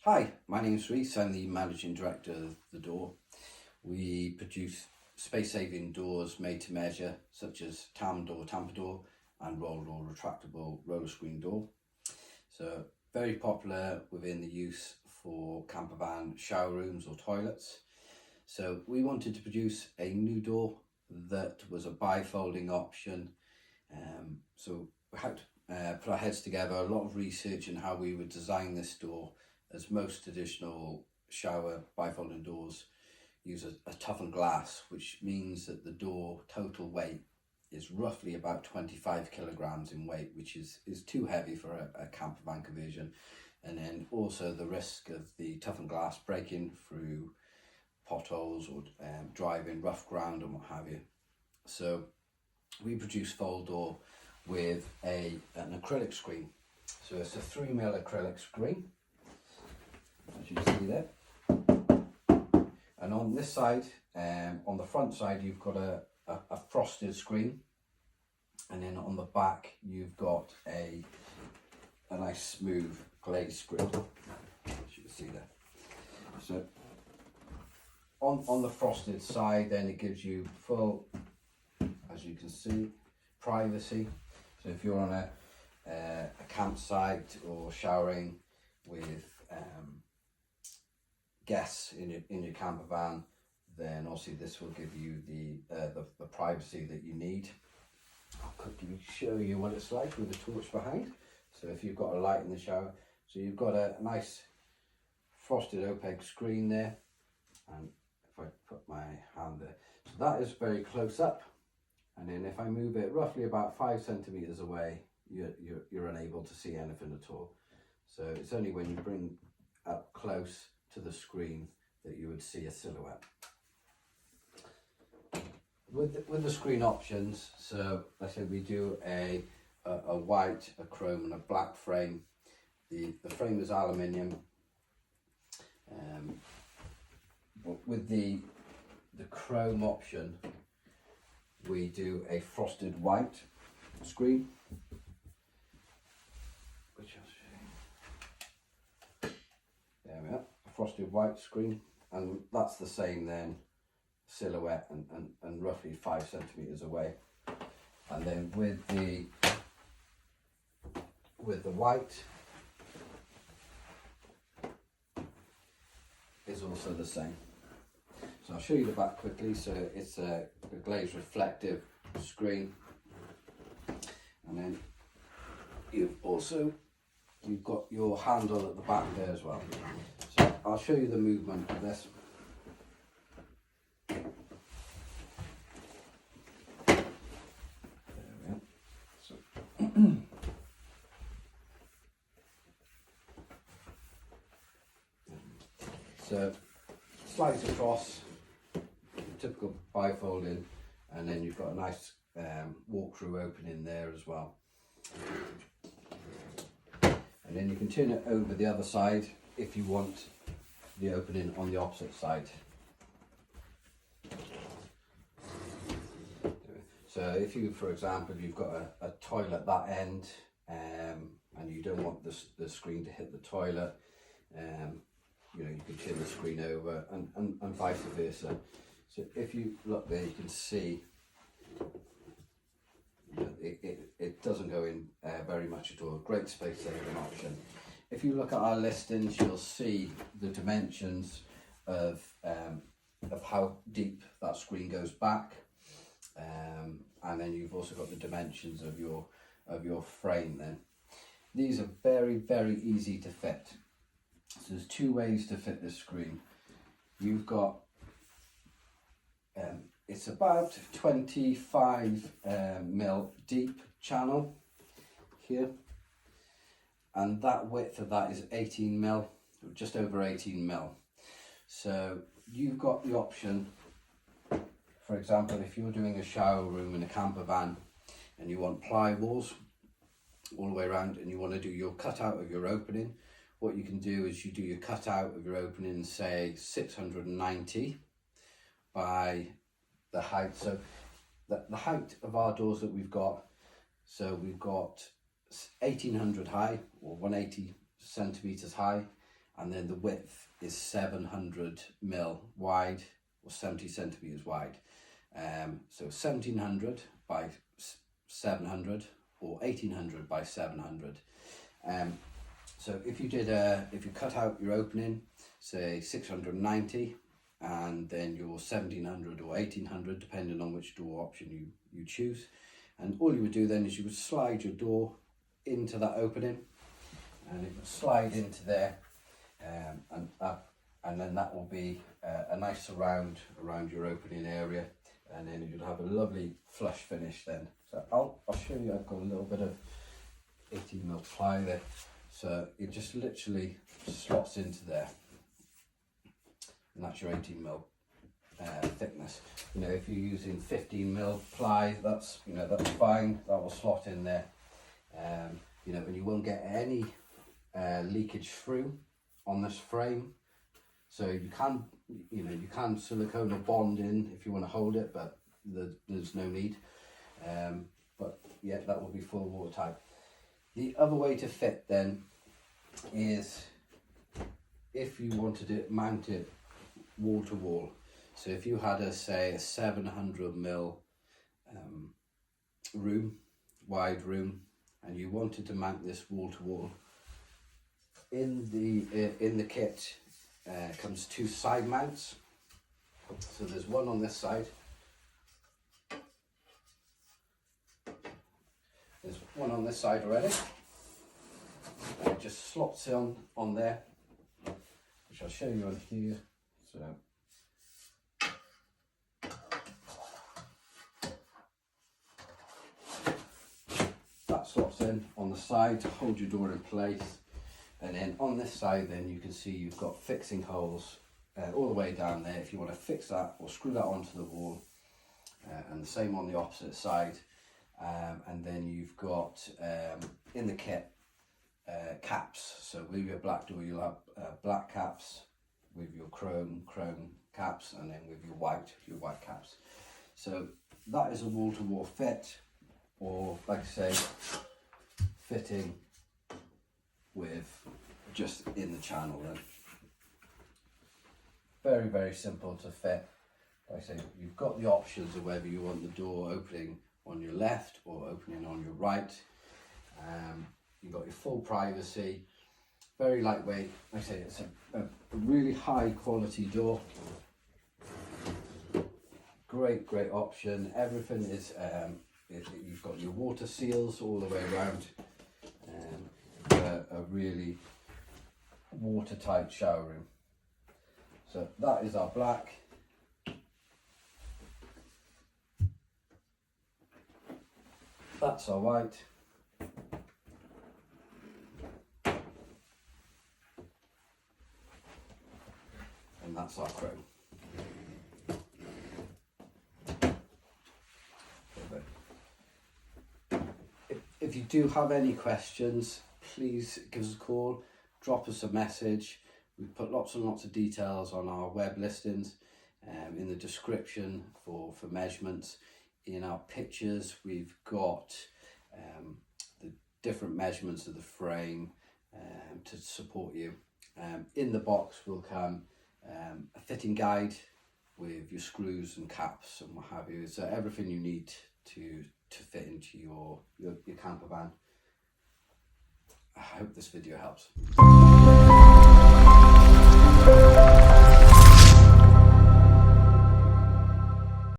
Hi, my name is Reese. I'm the Managing Director of THEdoûr. We produce space-saving doors made to measure, such as tamper door, and roll door retractable roller screen door. So very popular within the use for campervan shower rooms or toilets. So we wanted to produce a new door that was a bi-folding option. So we had to put our heads together, a lot of research on how we would design this door, as most traditional shower bifolding doors use a toughened glass, which means that the door total weight is roughly about 25 kilograms in weight, which is too heavy for a campervan conversion. And then also the risk of the toughened glass breaking through potholes or driving rough ground and what have you. So we produce FOLdoûr with an acrylic screen. So it's a 3mm acrylic screen, as you see there. And on this side, on the front side, you've got a frosted screen, and then on the back you've got a nice smooth glazed screen, as you can see there. So on the frosted side, then it gives you full, as you can see, privacy. So if you're on a campsite or showering with guests in your camper van, then obviously this will give you the privacy that you need. I'll quickly show you what it's like with the torch behind. So if you've got a light in the shower, so you've got a nice frosted opaque screen there, and if I put my hand there, so that is very close up, and then if I move it roughly about 5 centimeters away, you're unable to see anything at all. So it's only when you bring up close to the screen that you would see a silhouette. With the screen options, so like I said, we do a white, a chrome and a black frame. The frame is aluminium. With the chrome option, we do a frosted white screen, which I'll show you. There we are, a frosted white screen, and that's the same then, silhouette and roughly 5 centimeters away. And then with the white is also the same. So I'll show you the back quickly. So it's a glazed reflective screen, and then you've got your handle at the back there as well. So I'll show you the movement of this. There we are. So slides across, typical bifolding, and then you've got a nice walk-through opening there as well. And then you can turn it over the other side if you want the opening on the opposite side. So if you, for example, you've got a toilet at that end, and you don't want the screen to hit the toilet, you know, you can turn the screen over, and vice versa. So if you look there, you can see it doesn't go in very much at all. Great space saving option. If you look at our listings, you'll see the dimensions of how deep that screen goes back, and then you've also got the dimensions of your frame. Then these are very easy to fit. So there's 2 ways to fit this screen. You've got it's about 25 mil deep channel here, and that width of that is 18 mil, just over 18 mil. So you've got the option, for example, if you're doing a shower room in a camper van and you want ply walls all the way around, and you want to do your cutout of your opening, what you can do is you do your cutout of your opening, say 690 by the height. So the height of our doors that we've got, so we've got 1800 high, or 180 centimeters high, and then the width is 700 mil wide, or 70 centimeters wide. So 1700 by 700 or 1800 by 700. So if you cut out your opening, say 690, and then your 1700 or 1800, depending on which door option you choose, and all you would do then is you would slide your door into that opening, and it would slide into there, and up, and then that will be a nice surround around your opening area, and then you'll have a lovely flush finish then. So I'll show you. I've got a little bit of 18mm ply there, so it just literally slots into there, and that's your 18mm thickness. You know, if you're using 15mm ply, that's fine. That will slot in there. You know, and you won't get any leakage through on this frame. So you can silicone or bond in if you want to hold it, but there's no need. But yeah, that will be full watertight. The other way to fit then is if you wanted to mount it wall to wall. So if you had a 700mm wide room, and you wanted to mount this wall to wall, in the kit comes 2 side mounts. So there's one on this side, there's one on this side already, and it just slots on there, which I'll show you on here. So that slots in on the side to hold your door in place. And then on this side then you can see you've got fixing holes all the way down there if you want to fix that or screw that onto the wall, and the same on the opposite side. And then you've got in the kit caps. So with your black door you'll have black caps, with your chrome caps, and then with your white caps. So that is a wall-to-wall fit, or like I say, fitting with just in the channel then. Very, very simple to fit. Like I say, you've got the options of whether you want the door opening on your left or opening on your right. You've got your full privacy, very lightweight. Like I say, it's a really high quality door. Great option. Everything is, you've got your water seals all the way around. A really watertight shower room. So that is our black. That's our white. And that's our chrome. If you do have any questions, please give us a call, drop us a message. We've put lots and lots of details on our web listings, in the description for measurements. In our pictures we've got the different measurements of the frame to support you. In the box will come a fitting guide with your screws and caps and what have you. So everything you need to fit into your camper van. I hope this video helps.